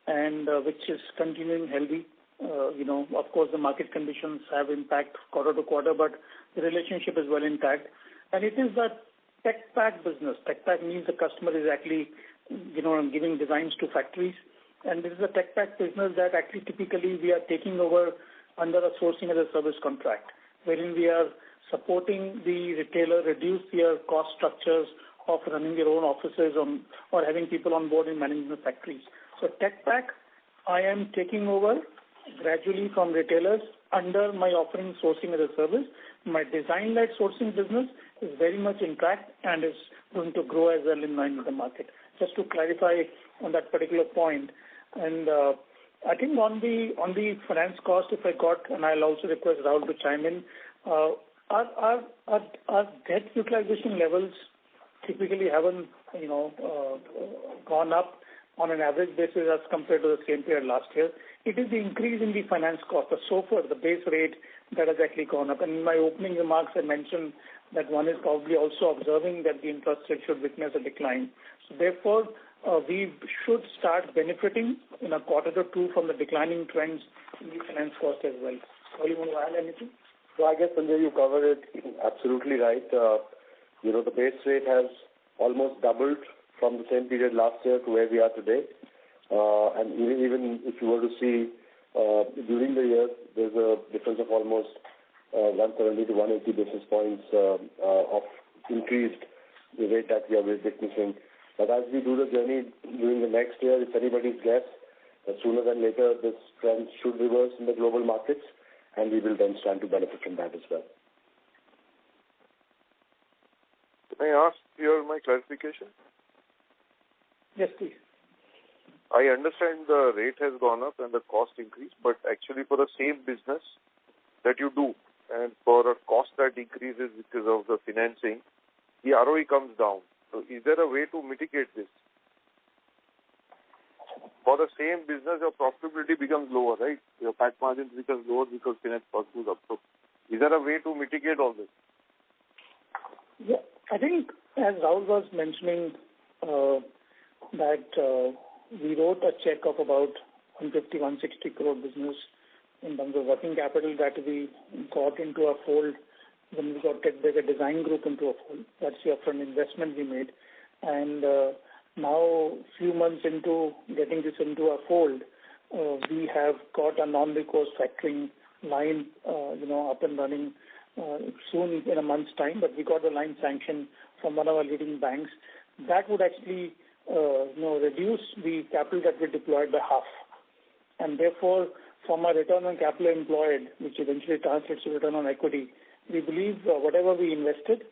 and which is continuing healthy. Of course, the market conditions have impact quarter to quarter, but the relationship is well intact. And it is that tech pack business. Tech pack means the customer is actually, giving designs to factories. And this is a tech pack business that actually typically we are taking over under a sourcing as a service contract, wherein we are supporting the retailer reduce their cost structures of running their own offices or having people on board in managing the factories. So tech pack, I am taking over gradually from retailers under my offering sourcing as a service. My design-led sourcing business is very much intact and is going to grow as well in line with the market. Just to clarify on that particular point. And I think on the finance cost, if I got, and I'll also request Rahul to chime in, our debt utilization levels typically haven't, gone up on an average basis as compared to the same period last year. It is the increase in the finance cost, the SOFR, the base rate, that has actually gone up. And in my opening remarks, I mentioned that one is probably also observing that the interest rate should witness a decline. So therefore, we should start benefiting in a quarter or two from the declining trends in the finance cost as well. So you want to add anything? So I guess, Sanjay, you covered it absolutely right. The base rate has almost doubled from the same period last year to where we are today. And even if you were to see during the year, there's a difference of almost 170 to 180 basis points of increased the rate that we are witnessing. But as we do the journey during the next year, it's anybody's guess. Sooner than later, this trend should reverse in the global markets, and we will then stand to benefit from that as well. Can I ask here my clarification? Yes, please. I understand the rate has gone up and the cost increased, but actually for the same business that you do and for a cost that increases because of the financing, the ROE comes down. So is there a way to mitigate this? For the same business, your profitability becomes lower, right? Your PAT margins becomes lower because finance cost goes up. So is there a way to mitigate all this? Yeah, I think as Rahul was mentioning that we wrote a check of about 150, 160 crore business in terms of working capital that we got into a fold when we got the design group into a fold. That's the upfront investment we made. And now, few months into getting this into a fold, we have got a non-recourse factoring line, up and running soon in a month's time. But we got the line sanctioned from one of our leading banks. That would actually, reduce the capital that we deployed by half. And therefore, from our return on capital employed, which eventually translates to return on equity, we believe whatever we invested,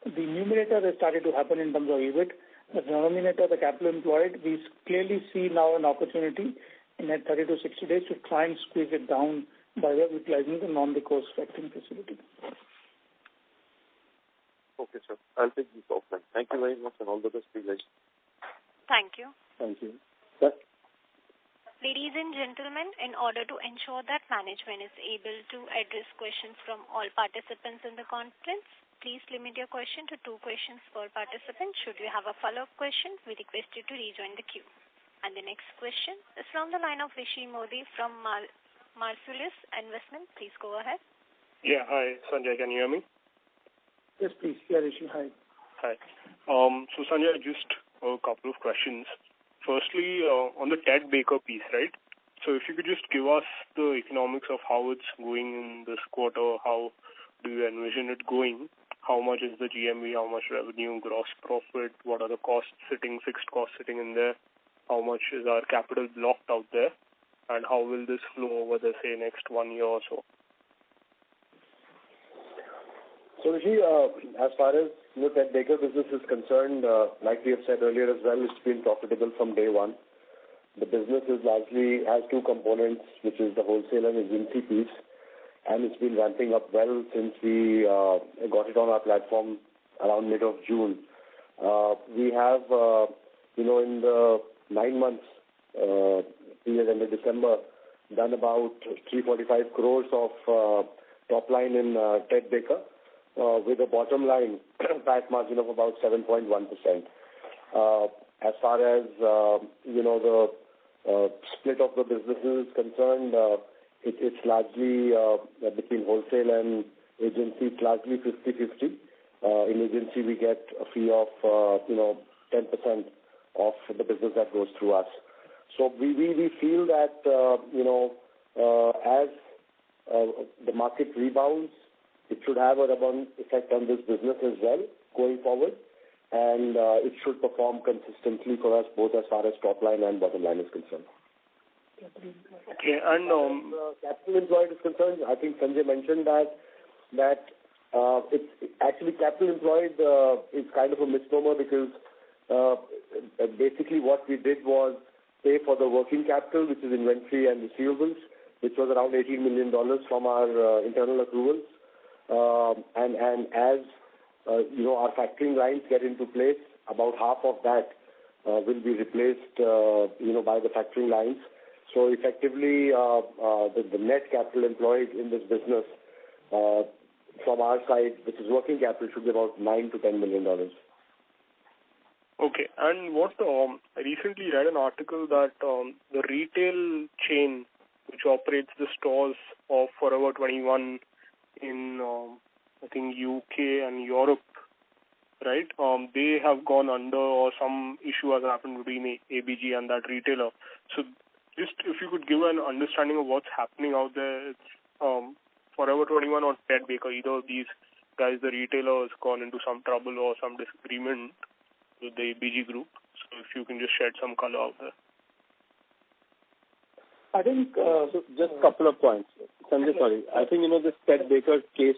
the numerator has started to happen in terms of EBIT. The denominator, the capital employed, we clearly see now an opportunity in that 30 to 60 days to try and squeeze it down by way of utilizing the non-recourse factoring facility. Okay, sir. I'll take this offline. Thank you very much and all the best, please. Thank you. Thank you. Ladies and gentlemen, in order to ensure that management is able to address questions from all participants in the conference, please limit your question to 2 questions per participant. Should you have a follow-up question, we request you to rejoin the queue. And the next question is from the line of Rishi Modi from Marcellus Investment. Please go ahead. Yeah, hi, Sanjay. Can you hear me? Yes, please. Yeah, Rishi. Hi. Hi. So, Sanjay, just a couple of questions. Firstly, on the Ted Baker piece, right? So if you could just give us the economics of how it's going in this quarter, how do you envision it going? How much is the GMV, how much revenue, gross profit, what are the costs sitting, fixed costs sitting in there, how much is our capital blocked out there, and how will this flow over the, say, next 1 year or so? So, Rishi, as far as Ted Baker business is concerned, like we have said earlier as well, it's been profitable from day one. The business is largely has two components, which is the wholesale and agency piece, and it's been ramping up well since we got it on our platform around mid of June. We have, in the 9 months period ended December, done about 345 crores of top line in Ted Baker, with a bottom line PAT margin of about 7.1%. As far as the split of the businesses is concerned, it's largely between wholesale and agency. It's largely 50-50. In agency, we get a fee of 10% of the business that goes through us. So we feel that as the market rebounds, it should have a rebound effect on this business as well going forward, and it should perform consistently for us both as far as top line and bottom line is concerned. Okay, and capital employed is concerned, I think Sanjay mentioned that it's actually capital employed is kind of a misnomer because basically what we did was pay for the working capital, which is inventory and receivables, which was around $18 million from our internal accruals. And as our factoring lines get into place, about half of that will be replaced, by the factoring lines. So effectively, the net capital employed in this business from our side, which is working capital, should be about $9 to $10 million. Okay, and what I recently read an article that the retail chain which operates the stores of Forever 21 in I think UK and Europe, right? They have gone under, or some issue has happened between ABG and that retailer. So just if you could give an understanding of what's happening out there. It's Forever 21 or Ted Baker, either of these guys, the retailer has gone into some trouble or some disagreement with the ABG group. So if you can just shed some color out there. I think so just a couple of points. Sanjay, sorry. I think this Ted Baker case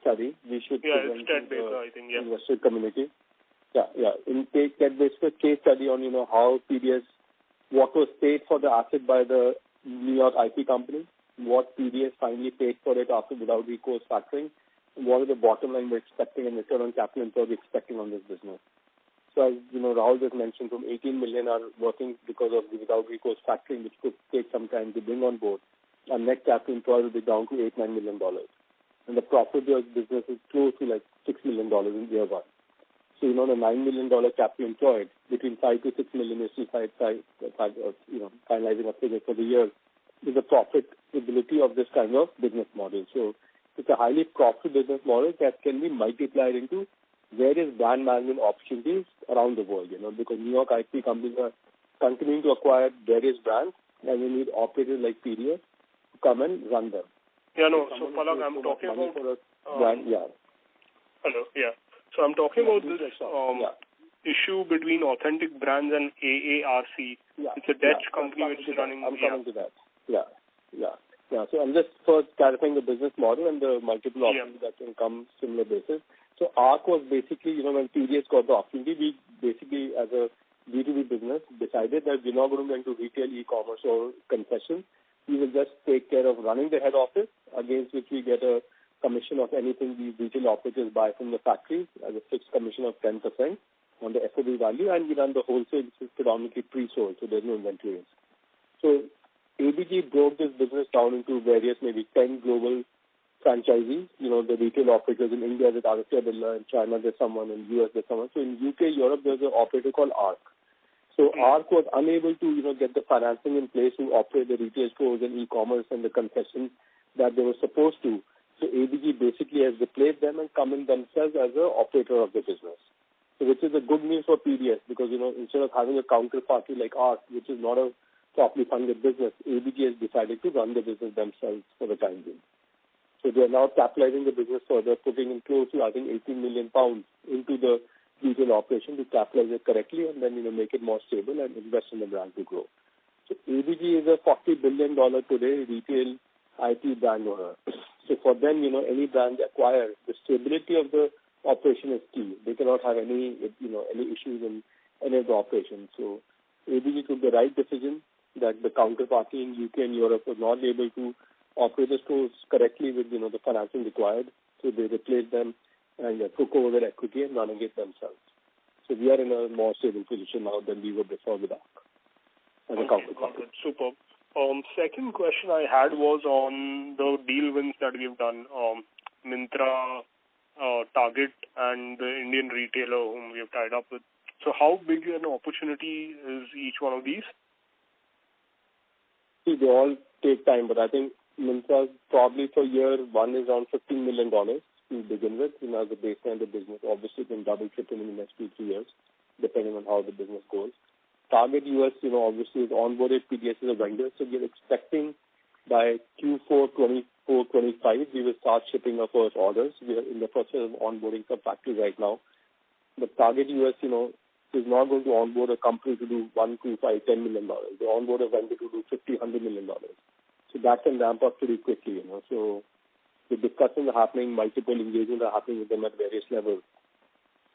study we should present it's Ted Baker, I think, yeah. Investor community. Yeah. In Ted Baker case study on how PDS, what was paid for the asset by the New York IP company, what PDS finally paid for it after without recourse factoring, and what are the bottom line we're expecting and return on capital employed we're expecting on this business. So as Rahul just mentioned, from 18 million are working because of the without recourse factoring, which could take some time to bring on board. Our net capital employed will be down to $8-9 million. And the profit of the business is close to like $6 million in year one. So, the $9 million capital employed, between 5 to 6 million is finalizing a figure for the year, is the profitability of this kind of business model. So it's a highly profitable business model that can be multiplied into various brand management opportunities around the world, because New York IP companies are continuing to acquire various brands, and we need operators like PDS to come and run them. Yeah, no, so Palak, I'm talking about... Hello, yeah. So I'm talking about this issue between Authentic Brands and AARC. Yeah. It's a Dutch company which is running... I'm coming to that. Yeah. So I'm just first clarifying the business model and the multiple options that can come similar basis. So ARC was basically, when PDS got the opportunity, we basically, as a B2B business, decided that we're not going to go into retail, e-commerce or concessions. We will just take care of running the head office, against which we get a commission of anything these retail operators buy from the factories as a fixed commission of 10% on the FOB value, and we run the wholesale, which is predominantly pre-sold, so there's no inventory risk. So ABG broke this business down into various, maybe 10 global franchisees. The retail operators in India, there's Aditya Birla, in China there's someone, in US there's someone. So in UK, Europe, there's an operator called ARC. So ARC was unable to, get the financing in place to operate the retail stores and e-commerce and the concessions that they were supposed to. So ABG basically has replaced them and come in themselves as an operator of the business. So which is a good news for PDS because, instead of having a counterparty like ARC, which is not a properly fund the business, ABG has decided to run the business themselves for the time being. So they are now capitalizing the business further, putting in close to, I think, 18 million pounds into the retail operation to capitalize it correctly and then, make it more stable and invest in the brand to grow. So ABG is a $40 billion today retail IT brand owner. So for them, any brand they acquire, the stability of the operation is key. They cannot have any issues in any of the operations. So ABG took the right decision that the counterparty in UK and Europe was not able to operate the stores correctly with, the financing required. So they replaced them and took over their equity and running it themselves. So we are in a more stable position now than we were before with ARC as a counterparty. Superb. Second question I had was on the deal wins that we've done, Myntra, Target, and the Indian retailer whom we have tied up with. So how big an opportunity is each one of these? See, they all take time, but I think Myntra probably for year one is around $15 million to begin with, as a baseline of the business. Obviously, it can double, triple in the next 2-3 years, depending on how the business goes. Target US, obviously is onboarded PDS as a vendor, so we're expecting by Q4 24-25, we will start shipping our first orders. We are in the process of onboarding some factories right now. But Target US, is not going to onboard a company to do $1, $2, $5, $10 million. They onboard a vendor to do $50, $100 million. So that can ramp up pretty quickly, So the discussions are happening, multiple engagements are happening with them at various levels.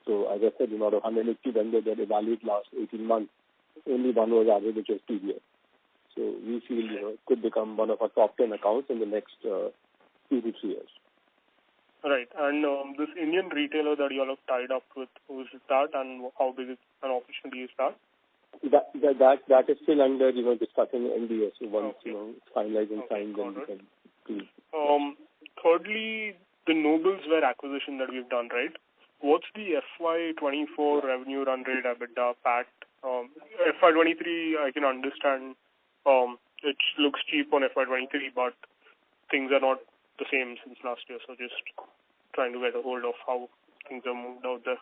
So as I said, out of 180 vendors that evaluate last 18 months, only one was added, which was PDS. So we feel, it could become one of our top 10 accounts in the next 2 to 3 years. Right. And this Indian retailer that you all have tied up with, who is that and how big is an opportunity is that? That is still under, discussing NDA. So once, it's finalized and signed, then we can see. Thirdly, the Noblesware acquisition that we've done, right? What's the FY24 revenue run rate, EBITDA, PAT? FY23, I can understand it looks cheap on FY23, but things are not the same since last year. So just trying to get a hold of how things are moved out there.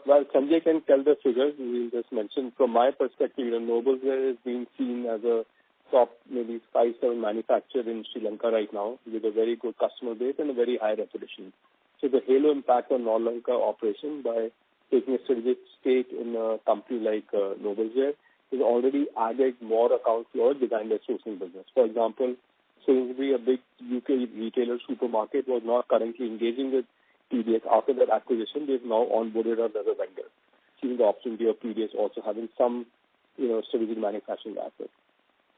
Well, Sanjay can tell the figures. We'll just mention from my perspective, Noblesware is being seen as a top maybe 5-7 manufacturer in Sri Lanka right now with a very good customer base and a very high reputation. So the halo impact on Sri Lanka operation by taking a strategic stake in a company like Noblesware has already added more accounts to our design and sourcing business. For example, Sainsbury, a big UK retailer supermarket, was not currently engaging with PDS. After that acquisition, they've now onboarded us as a vendor, seeing the opportunity of PDS also having some, strategic manufacturing assets.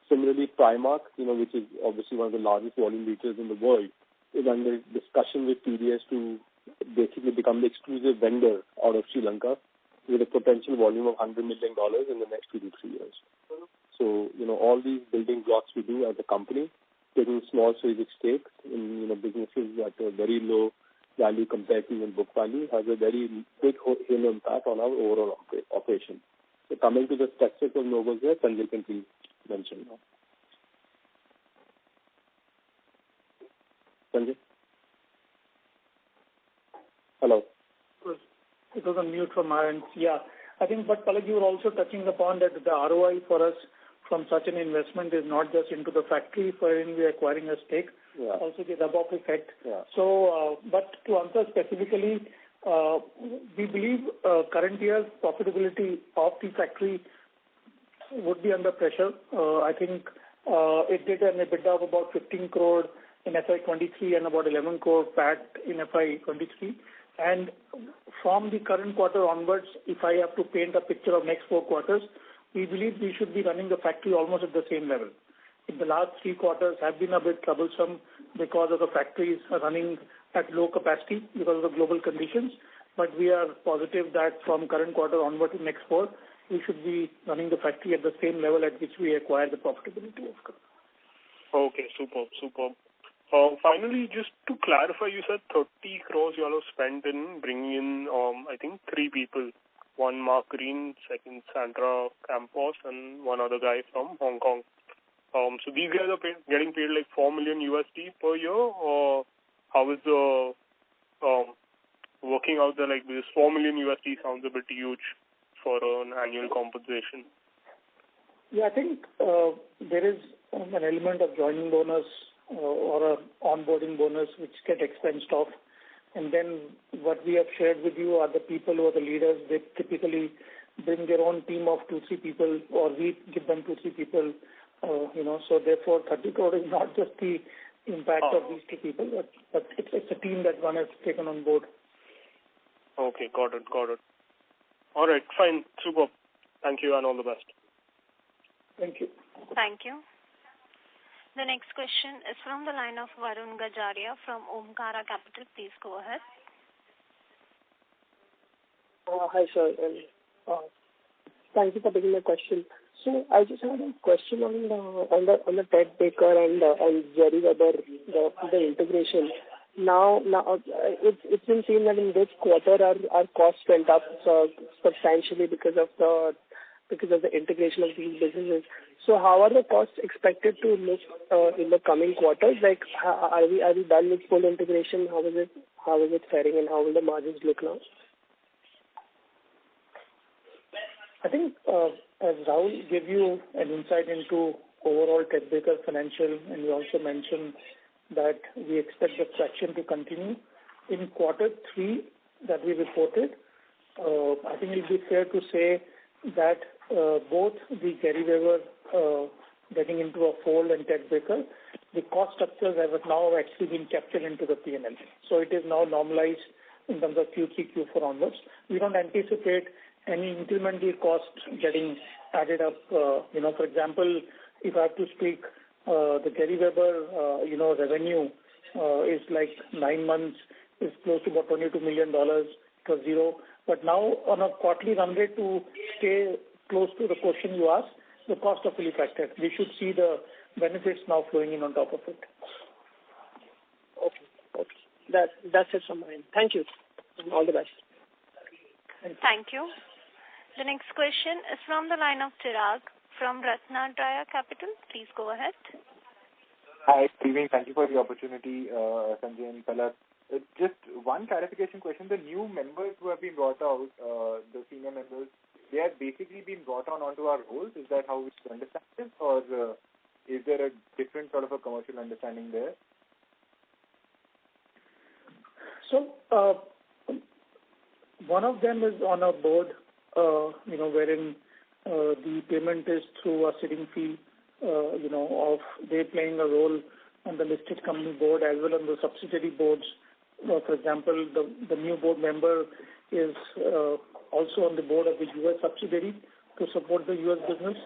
Similarly, Primark, which is obviously one of the largest volume retailers in the world, is under discussion with PDS to basically become the exclusive vendor out of Sri Lanka with a potential volume of $100 million in the next 2 to 3 years. So, all these building blocks we do as a company, taking small strategic stakes in, businesses at a very low value compared to even book value, has a very big halo impact on our overall operation. So coming to the specifics of Noblesware, Sanjay can please mention now. Sanjay? Hello. It was on mute from my end. Yeah. I think, but Palak, you were also touching upon that the ROI for us from such an investment is not just into the factory wherein we are acquiring a stake, also the rub-off effect. Yeah. So, but to answer specifically, we believe current year's profitability of the factory would be under pressure. I think it did an EBITDA of about 15 crore in FY23 and about 11 crore PAT in FY23. And from the current quarter onwards, if I have to paint a picture of next 4 quarters, we believe we should be running the factory almost at the same level. In the last 3 quarters have been a bit troublesome because of the factories running at low capacity because of the global conditions. But we are positive that from current quarter onward to next 4, we should be running the factory at the same level at which we acquire the profitability of. Okay, superb. Finally, just to clarify, you said 30 crores you all have spent in bringing in, I think, 3 people. One Mark Green, second Sandra Campos, and one other guy from Hong Kong. So these guys are getting paid like $4 million USD per year, or how is the working out there? Like this $4 million USD sounds a bit huge for an annual compensation. Yeah, I think there is an element of joining bonus or an onboarding bonus which get expensed off. And then what we have shared with you are the people who are the leaders. They typically bring their own team of 2-3 people, or we give them 2-3 people, so therefore 30 crore is not just the impact of these 2 people, but it's a team that one has taken on board. Okay, got it. All right, fine, super. Thank you and all the best. Thank you. Thank you. The next question is from the line of Varun Gajaria from Omkara Capital. Please go ahead. Hi, sir. Thank you for taking my question. So I just had a question on the Ted Baker and Jerry Weber, the integration. Now it's been seen that in this quarter our costs went up substantially because of the integration of these businesses. So how are the costs expected to look in the coming quarters? Like, are we done with full integration? How is it faring, and how will the margins look now? I think as Rahul gave you an insight into overall Ted Baker financial, and we also mentioned that we expect the traction to continue in quarter 3 that we reported. I think it will be fair to say that both the Jerry Weber getting into a fold and Ted Baker, the cost structures have now actually been captured into the P&L. So it is now normalized in terms of Q3, Q4 onwards. We don't anticipate any incremental cost getting added up. For example, if I have to speak, the Jerry Weber, revenue is like 9 months is close to about $22 million. It was zero. But now on a quarterly run rate, to stay close to the question you asked, the cost are fully factored. We should see the benefits now flowing in on top of it. Okay. That's it from my end. Thank you. All the best. Thank you. The next question is from the line of Chirag from Ratnatraya Capital. Please go ahead. Hi, good evening. Thank you for the opportunity, Sanjay and Palak. Just one clarification question. The new members who have been brought out, the senior members, they have basically been brought onto our roles. Is that how we should understand this, or is there a different sort of a commercial understanding there? So one of them is on a board, wherein the payment is through a sitting fee, of they playing a role on the listed company board as well as the subsidiary boards. For example, the new board member is also on the board of the U.S. subsidiary to support the U.S. business.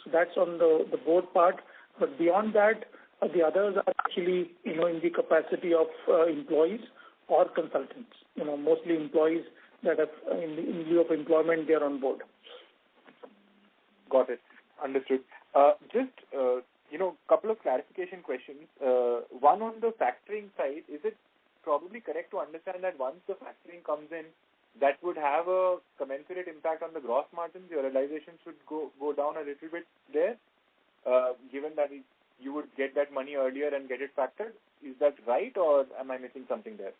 So that's on the board part. But beyond that, the others are actually, in the capacity of employees or consultants. Mostly employees that have, in lieu of employment, they are on board. Got it. Understood. Just, couple of clarification questions. One on the factoring side, is it probably correct to understand that once the factoring comes in, that would have a commensurate impact on the gross margins? Your realization should go down a little bit there, given that you would get that money earlier and get it factored. Is that right, or am I missing something there?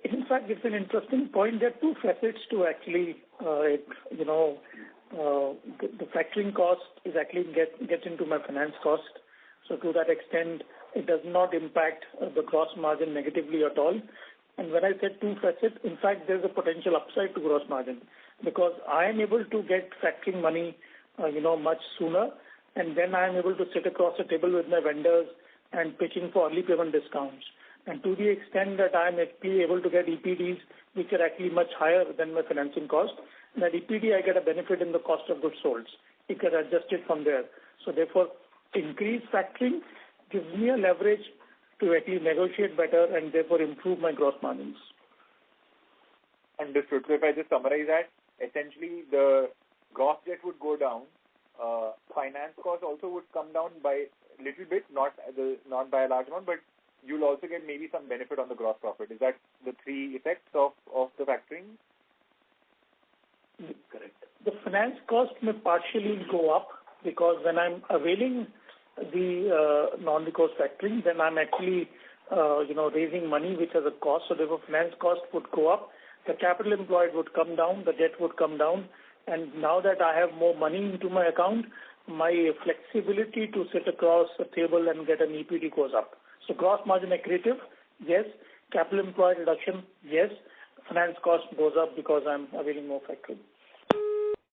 In fact, it's an interesting point. There are 2 facets to actually, the factoring cost is actually get into my finance cost. So to that extent, it does not impact the gross margin negatively at all. And when I said 2 facets, in fact, there's a potential upside to gross margin because I am able to get factoring money, much sooner, and then I am able to sit across the table with my vendors and pitching for early payment discounts. And to the extent that I am actually able to get EPDs, which are actually much higher than my financing cost, that EPD I get a benefit in the cost of goods sold. It gets adjusted from there. So therefore, increased factoring gives me a leverage to actually negotiate better and therefore improve my gross margins. Understood. So if I just summarize that, essentially the gross debt would go down, finance cost also would come down by a little bit, not by a large amount, but you'll also get maybe some benefit on the gross profit. Is that the 3 effects of the factoring? Correct. The finance cost may partially go up because when I'm availing the non-recourse factoring, then I'm actually, raising money which has a cost. So therefore, finance cost would go up. The capital employed would come down. The debt would come down. And now that I have more money into my account, my flexibility to sit across a table and get an EPD goes up. So gross margin accretive, yes. Capital employed reduction, yes. Finance cost goes up because I'm availing more factoring.